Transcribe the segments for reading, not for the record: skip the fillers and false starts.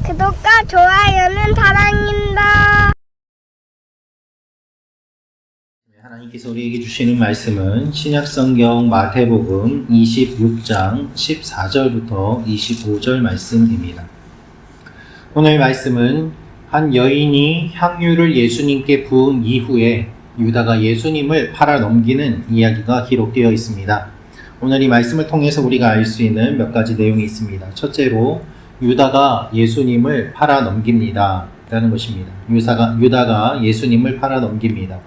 구독과 좋아요는 사랑입니다. 하나님께서 우리에게 주시는 말씀은 신약성경 마태복음 26장 14절부터 25절 말씀입니다. 오늘 말씀은 한 여인이 향유를 예수님께 부은 이후에 유다가 예수님을 팔아 넘기는 이야기가 기록되어 있습니다. 오늘 이 말씀을 통해서 우리가 알 수 있는 몇 가지 내용이 있습니다. 첫째로 유다가 예수님을 팔아 넘깁니다 라는 것입니다. 유다가 예수님을 팔아 넘깁니다.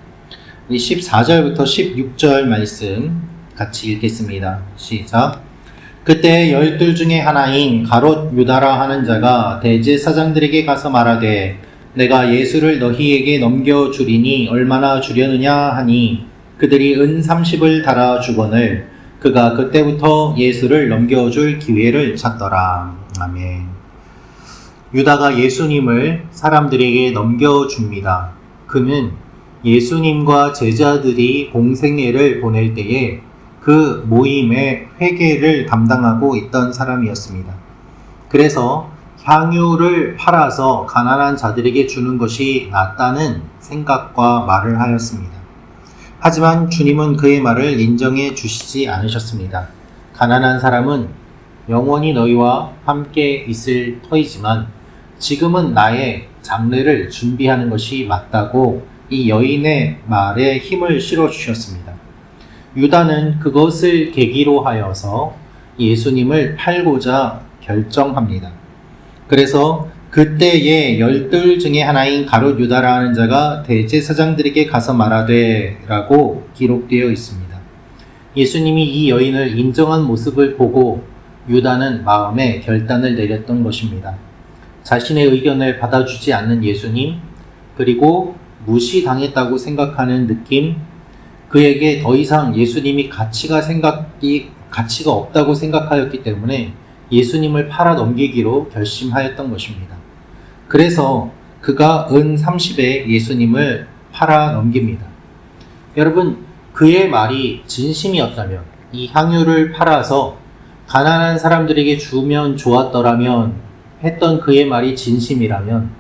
14절부터 16절 말씀 같이 읽겠습니다. 시작. 그때 12 중에 하나인 가롯 유다라 하는 자가 대제사장들에게 가서 말하되 내가 예수를 너희에게 넘겨주리니 얼마나 주려느냐 하니 그들이 은 30을 달아 주거늘 그가 그때부터 예수를 넘겨줄 기회를 찾더라. 아멘. 유다가 예수님을 사람들에게 넘겨줍니다. 그는 예수님과 제자들이 공생애를 보낼 때에 그 모임의 회계를 담당하고 있던 사람이었습니다. 그래서 향유를 팔아서 가난한 자들에게 주는 것이 낫다는 생각과 말을 하였습니다. 하지만 주님은 그의 말을 인정해 주시지 않으셨습니다. 가난한 사람은 영원히 너희와 함께 있을 터이지만 지금은 나의 장례를 준비하는 것이 맞다고 이 여인의 말에 힘을 실어주셨습니다. 유다는 그것을 계기로 하여서 예수님을 팔고자 결정합니다. 그래서 그때에 12 중에 하나인 가롯 유다라 하는 자가 대제사장들에게 가서 말하되 라고 기록되어 있습니다. 예수님이 이 여인을 인정한 모습을 보고 유다는 마음에 결단을 내렸던 것입니다. 자신의 의견을 받아주지 않는 예수님, 그리고 무시당했다고 생각하는 느낌, 그에게 더 이상 예수님이 가치가 없다고 생각하였기 때문에 예수님을 팔아 넘기기로 결심하였던 것입니다. 그래서 그가 은 30에 예수님을 팔아 넘깁니다. 여러분, 그의 말이 진심이었다면, 이 향유를 팔아서 가난한 사람들에게 주면 좋았더라면 했던 그의 말이 진심이라면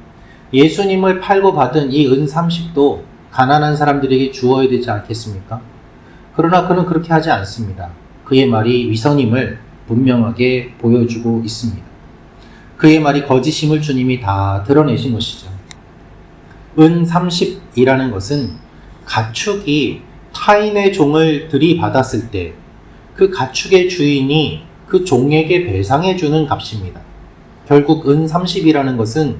예수님을 팔고 받은 이 은 30도 가난한 사람들에게 주어야 되지 않겠습니까? 그러나 그는 그렇게 하지 않습니다. 그의 말이 위선임을 분명하게 보여주고 있습니다. 그의 말이 거짓임을 주님이 다 드러내신 것이죠. 은 30이라는 것은 가축이 타인의 종을 들이받았을 때 그 가축의 주인이 그 종에게 배상해주는 값입니다. 결국 은 30이라는 것은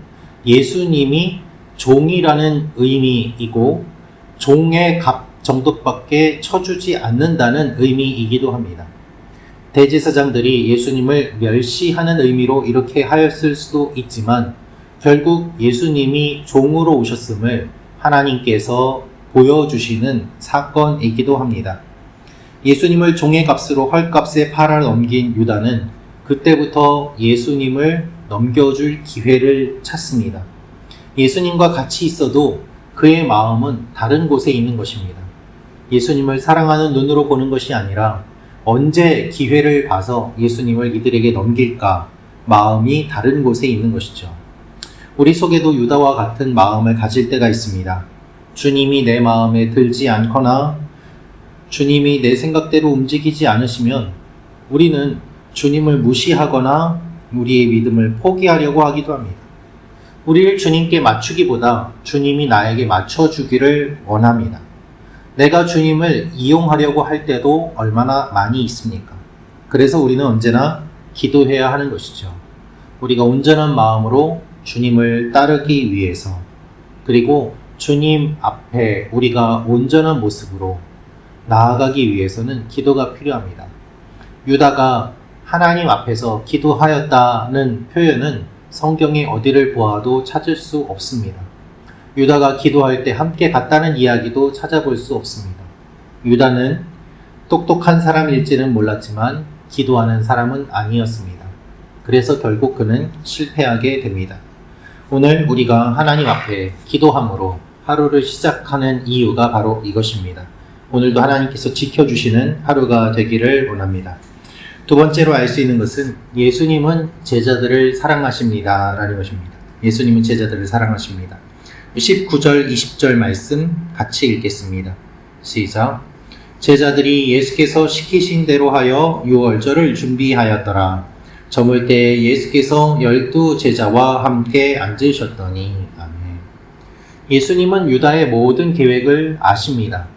예수님이 종이라는 의미이고 종의 값 정도밖에 쳐주지 않는다는 의미이기도 합니다. 대제사장들이 예수님을 멸시하는 의미로 이렇게 하였을 수도 있지만 결국 예수님이 종으로 오셨음을 하나님께서 보여주시는 사건이기도 합니다. 예수님을 종의 값으로 헐값에 팔아 넘긴 유다는 그때부터 예수님을 넘겨줄 기회를 찾습니다. 예수님과 같이 있어도 그의 마음은 다른 곳에 있는 것입니다. 예수님을 사랑하는 눈으로 보는 것이 아니라 언제 기회를 봐서 예수님을 이들에게 넘길까 마음이 다른 곳에 있는 것이죠. 우리 속에도 유다와 같은 마음을 가질 때가 있습니다. 주님이 내 마음에 들지 않거나 주님이 내 생각대로 움직이지 않으시면 우리는 주님을 무시하거나 우리의 믿음을 포기하려고 하기도 합니다. 우리를 주님께 맞추기보다 주님이 나에게 맞춰주기를 원합니다. 내가 주님을 이용하려고 할 때도 얼마나 많이 있습니까? 그래서 우리는 언제나 기도해야 하는 것이죠. 우리가 온전한 마음으로 주님을 따르기 위해서, 그리고 주님 앞에 우리가 온전한 모습으로 나아가기 위해서는 기도가 필요합니다. 유다가 하나님 앞에서 기도하였다는 표현은 성경의 어디를 보아도 찾을 수 없습니다. 유다가 기도할 때 함께 갔다는 이야기도 찾아볼 수 없습니다. 유다는 똑똑한 사람일지는 몰랐지만 기도하는 사람은 아니었습니다. 그래서 결국 그는 실패하게 됩니다. 오늘 우리가 하나님 앞에 기도함으로 하루를 시작하는 이유가 바로 이것입니다. 오늘도 하나님께서 지켜주시는 하루가 되기를 원합니다. 두 번째로 알 수 있는 것은 예수님은 제자들을 사랑하십니다 라는 것입니다. 예수님은 제자들을 사랑하십니다. 19절, 20절 말씀 같이 읽겠습니다. 시작. 제자들이 예수께서 시키신 대로 하여 유월절을 준비하였더라. 저물 때 예수께서 12 제자와 함께 앉으셨더니. 아멘. 예수님은 유다의 모든 계획을 아십니다.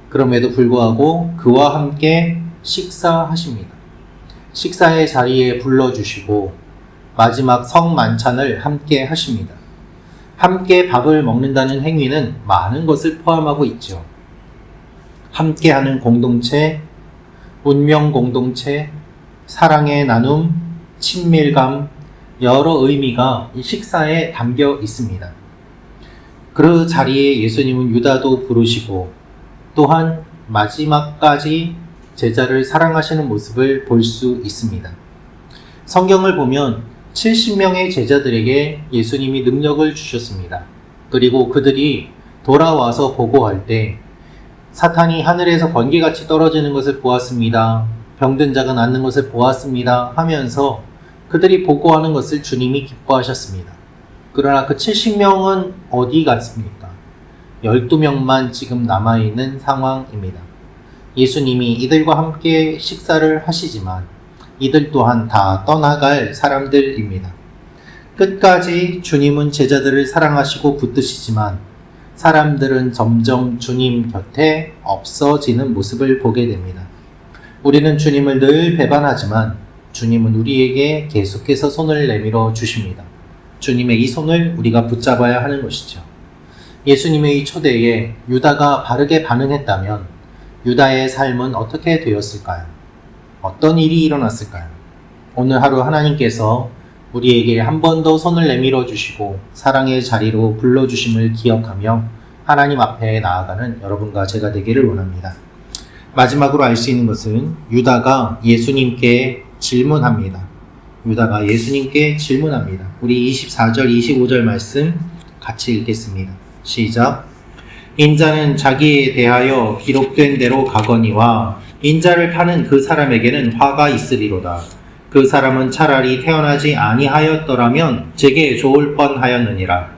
그럼에도 불구하고 그와 함께 식사하십니다. 식사의 자리에 불러주시고 마지막 성만찬을 함께 하십니다. 함께 밥을 먹는다는 행위는 많은 것을 포함하고 있죠. 함께하는 공동체, 운명 공동체, 사랑의 나눔, 친밀감, 여러 의미가 이 식사에 담겨 있습니다. 그 자리에 예수님은 유다도 부르시고 또한 마지막까지 제자를 사랑하시는 모습을 볼 수 있습니다. 성경을 보면 70명의 제자들에게 예수님이 능력을 주셨습니다. 그리고 그들이 돌아와서 보고할 때 사탄이 하늘에서 번개같이 떨어지는 것을 보았습니다. 병든 자가 낫는 것을 보았습니다. 하면서 그들이 보고하는 것을 주님이 기뻐하셨습니다. 그러나 그 70명은 어디 갔습니까? 12명만 지금 남아있는 상황입니다. 예수님이 이들과 함께 식사를 하시지만 이들 또한 다 떠나갈 사람들입니다. 끝까지 주님은 제자들을 사랑하시고 붙드시지만 사람들은 점점 주님 곁에 없어지는 모습을 보게 됩니다. 우리는 주님을 늘 배반하지만 주님은 우리에게 계속해서 손을 내밀어 주십니다. 주님의 이 손을 우리가 붙잡아야 하는 것이죠. 예수님의 이 초대에 유다가 바르게 반응했다면 유다의 삶은 어떻게 되었을까요? 어떤 일이 일어났을까요? 오늘 하루 하나님께서 우리에게 한 번 더 손을 내밀어 주시고 사랑의 자리로 불러주심을 기억하며 하나님 앞에 나아가는 여러분과 제가 되기를 원합니다. 마지막으로 알 수 있는 것은 유다가 예수님께 질문합니다. 유다가 예수님께 질문합니다. 우리 24절, 25절 말씀 같이 읽겠습니다. 시작. 인자는 자기에 대하여 기록된 대로 가거니와 인자를 파는 그 사람에게는 화가 있으리로다. 그 사람은 차라리 태어나지 아니하였더라면 제게 좋을 뻔하였느니라.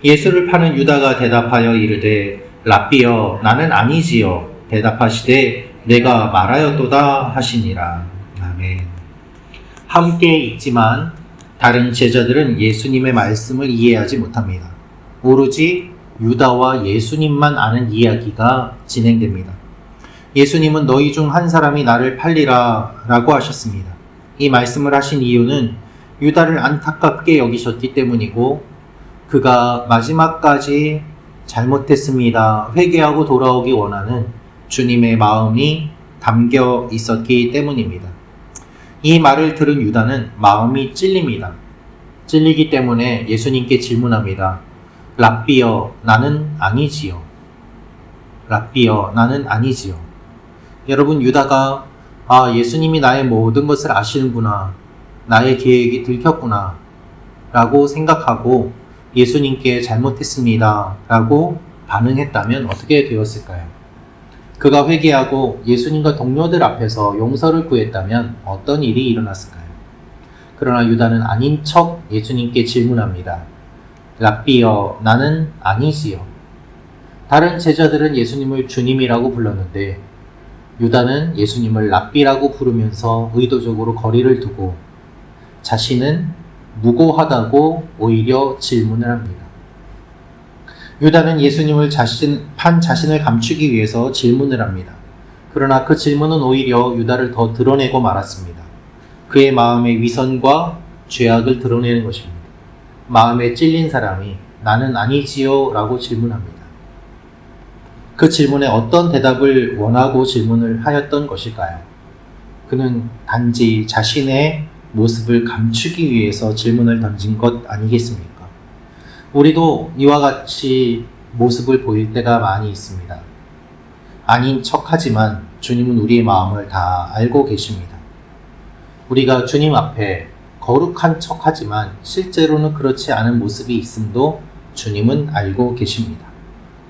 예수를 파는 유다가 대답하여 이르되 랍비여 나는 아니지요. 대답하시되 내가 말하였도다 하시니라. 아멘. 함께 있지만 다른 제자들은 예수님의 말씀을 이해하지 못합니다. 오로지 유다와 예수님만 아는 이야기가 진행됩니다. 예수님은 너희 중 한 사람이 나를 팔리라 라고 하셨습니다. 이 말씀을 하신 이유는 유다를 안타깝게 여기셨기 때문이고 그가 마지막까지 잘못했습니다. 회개하고 돌아오기 원하는 주님의 마음이 담겨 있었기 때문입니다. 이 말을 들은 유다는 마음이 찔립니다. 찔리기 때문에 예수님께 질문합니다. 랍비여 나는 아니지요. 랍비여 나는 아니지요. 여러분 유다가 예수님이 나의 모든 것을 아시는구나. 나의 계획이 들켰구나. 라고 생각하고 예수님께 잘못했습니다. 라고 반응했다면 어떻게 되었을까요? 그가 회개하고 예수님과 동료들 앞에서 용서를 구했다면 어떤 일이 일어났을까요? 그러나 유다는 아닌 척 예수님께 질문합니다. 랍비여 나는 아니지요. 다른 제자들은 예수님을 주님이라고 불렀는데 유다는 예수님을 랍비라고 부르면서 의도적으로 거리를 두고 자신은 무고하다고 오히려 질문을 합니다. 유다는 예수님을 판 자신을 감추기 위해서 질문을 합니다. 그러나 그 질문은 오히려 유다를 더 드러내고 말았습니다. 그의 마음의 위선과 죄악을 드러내는 것입니다. 마음에 찔린 사람이 나는 아니지요 라고 질문합니다. 그 질문에 어떤 대답을 원하고 질문을 하였던 것일까요? 그는 단지 자신의 모습을 감추기 위해서 질문을 던진 것 아니겠습니까? 우리도 이와 같이 모습을 보일 때가 많이 있습니다. 아닌 척하지만 주님은 우리의 마음을 다 알고 계십니다. 우리가 주님 앞에 거룩한 척하지만 실제로는 그렇지 않은 모습이 있음도 주님은 알고 계십니다.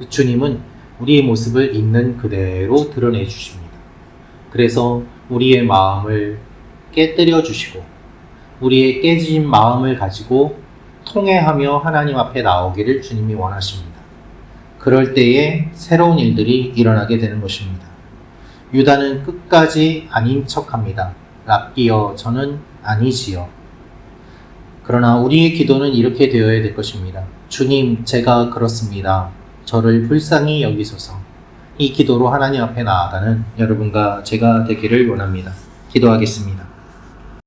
주님은 우리의 모습을 있는 그대로 드러내 주십니다. 그래서 우리의 마음을 깨뜨려 주시고 우리의 깨진 마음을 가지고 통회하며 하나님 앞에 나오기를 주님이 원하십니다. 그럴 때에 새로운 일들이 일어나게 되는 것입니다. 유다는 끝까지 아닌 척합니다. 랍비여, 저는 아니지요. 그러나 우리의 기도는 이렇게 되어야 될 것입니다. 주님, 제가 그렇습니다. 저를 불쌍히 여기소서. 이 기도로 하나님 앞에 나아가는 여러분과 제가 되기를 원합니다. 기도하겠습니다.